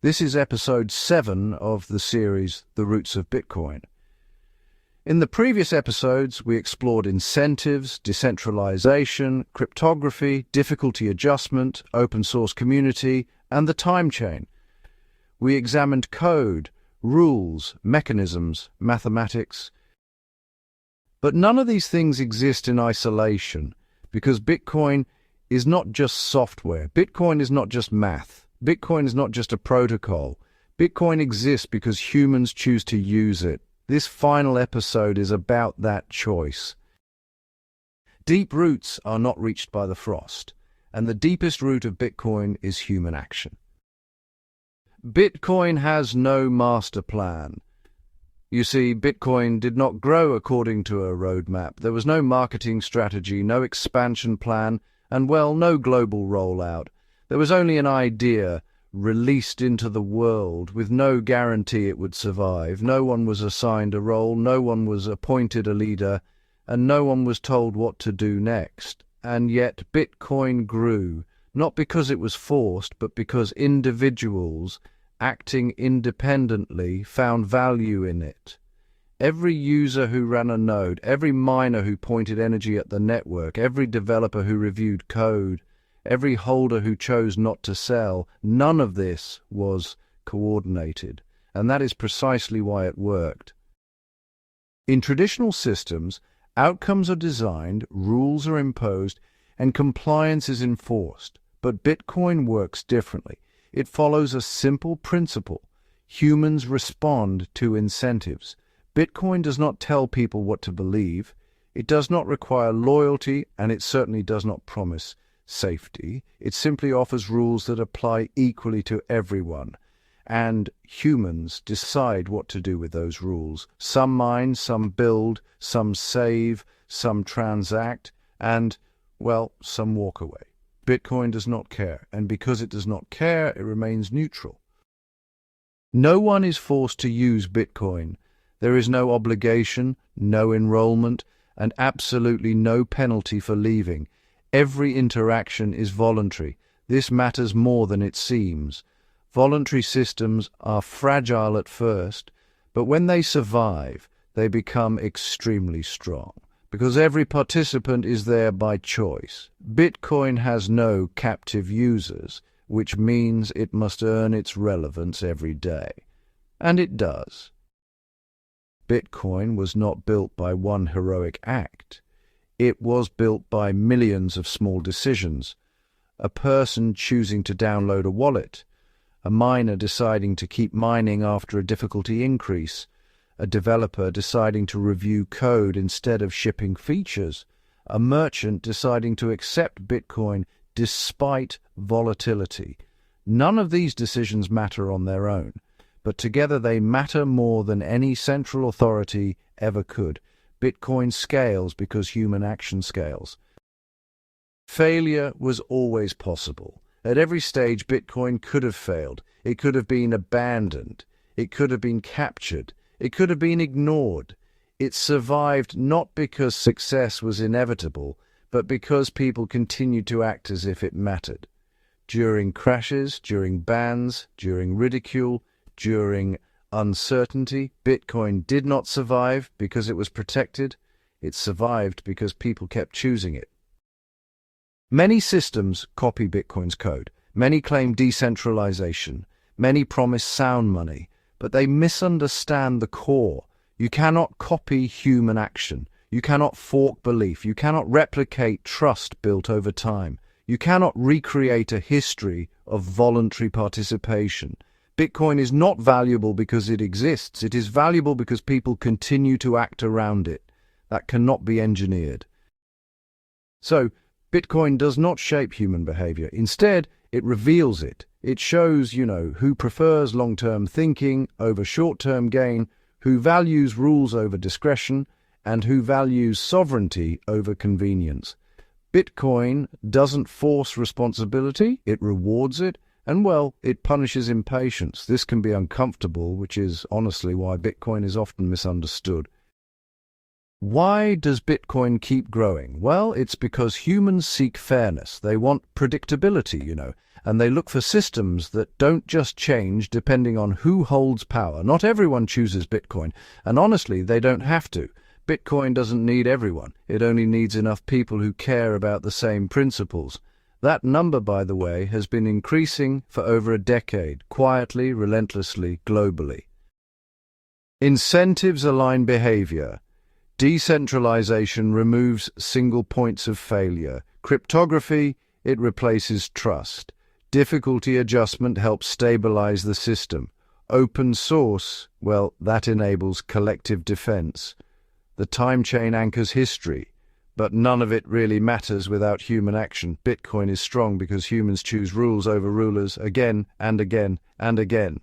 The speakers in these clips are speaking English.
This is episode 7 of the series, The Roots of Bitcoin. In the previous episodes, we explored incentives, decentralization, cryptography, difficulty adjustment, open source community, and the time chain. We examined code, rules, mechanisms, mathematics. But none of these things exist in isolation, because Bitcoin is not just software. Bitcoin is not just math. Bitcoin is not just a protocol. Bitcoin exists because humans choose to use it. This final episode is about that choice. Deep roots are not reached by the frost, and the deepest root of Bitcoin is human action. Bitcoin has no master plan. You see, Bitcoin did not grow according to a roadmap. There was no marketing strategy, no expansion plan, and, well, no global rollout. There was only an idea released into the world with no guarantee it would survive. No one was assigned a role, no one was appointed a leader, and no one was told what to do next. And yet Bitcoin grew, not because it was forced, but because individuals acting independently found value in it. Every user who ran a node, every miner who pointed energy at the network, every developer who reviewed code, every holder who chose not to sell, none of this was coordinated, and that is precisely why it worked. In traditional systems, outcomes are designed, rules are imposed, and compliance is enforced. But Bitcoin works differently. It follows a simple principle. Humans respond to incentives. Bitcoin does not tell people what to believe. It does not require loyalty, and it certainly does not promise safety. It simply offers rules that apply equally to everyone, and humans decide what to do with those rules. Some mine, some build, some save, some transact, and, well, some walk away. Bitcoin does not care, and because it does not care, it remains neutral. No one is forced to use Bitcoin. There is no obligation, no enrollment, and absolutely no penalty for leaving. Every interaction is voluntary. This matters more than it seems. Voluntary systems are fragile at first, but when they survive, they become extremely strong, because every participant is there by choice. Bitcoin has no captive users, which means it must earn its relevance every day. And it does. Bitcoin was not built by one heroic act. It was built by millions of small decisions. A person choosing to download a wallet, a miner deciding to keep mining after a difficulty increase, a developer deciding to review code instead of shipping features, a merchant deciding to accept Bitcoin despite volatility. None of these decisions matter on their own, but together they matter more than any central authority ever could. Bitcoin scales because human action scales. Failure was always possible. At every stage, Bitcoin could have failed. It could have been abandoned. It could have been captured. It could have been ignored. It survived not because success was inevitable, but because people continued to act as if it mattered. During crashes, during bans, during ridicule, during uncertainty, Bitcoin did not survive because it was protected. It survived because people kept choosing it. Many systems copy Bitcoin's code. Many claim decentralization. Many promise sound money, but they misunderstand the core. You cannot copy human action. You cannot fork belief. You cannot replicate trust built over time. You cannot recreate a history of voluntary participation. Bitcoin is not valuable because it exists. It is valuable because people continue to act around it. That cannot be engineered. So, Bitcoin does not shape human behavior. Instead, it reveals it. It shows, who prefers long-term thinking over short-term gain, who values rules over discretion, and who values sovereignty over convenience. Bitcoin doesn't force responsibility, it rewards it, and, well, it punishes impatience. This can be uncomfortable, which is honestly why Bitcoin is often misunderstood. Why does Bitcoin keep growing? Well, it's because humans seek fairness. They want predictability, and they look for systems that don't just change depending on who holds power. Not everyone chooses Bitcoin, and honestly, they don't have to. Bitcoin doesn't need everyone. It only needs enough people who care about the same principles. That number, by the way, has been increasing for over a decade, quietly, relentlessly, globally. Incentives align behavior. Decentralization removes single points of failure. Cryptography, it replaces trust. Difficulty adjustment helps stabilize the system. Open source, well, that enables collective defense. The time chain anchors history, but none of it really matters without human action. Bitcoin is strong because humans choose rules over rulers again and again and again.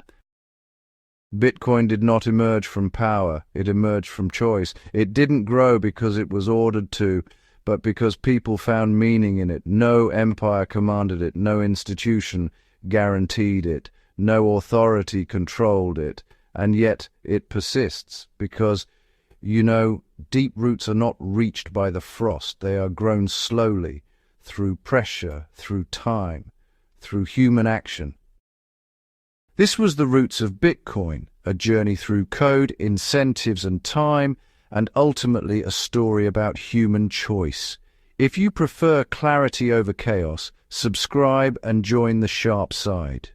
Bitcoin did not emerge from power, it emerged from choice. It didn't grow because it was ordered to, but because people found meaning in it. No empire commanded it, no institution guaranteed it, no authority controlled it, and yet it persists because, deep roots are not reached by the frost. They are grown slowly, through pressure, through time, through human action. This was the roots of Bitcoin, a journey through code, incentives and time, and ultimately a story about human choice. If you prefer clarity over chaos, subscribe and join the sharp side.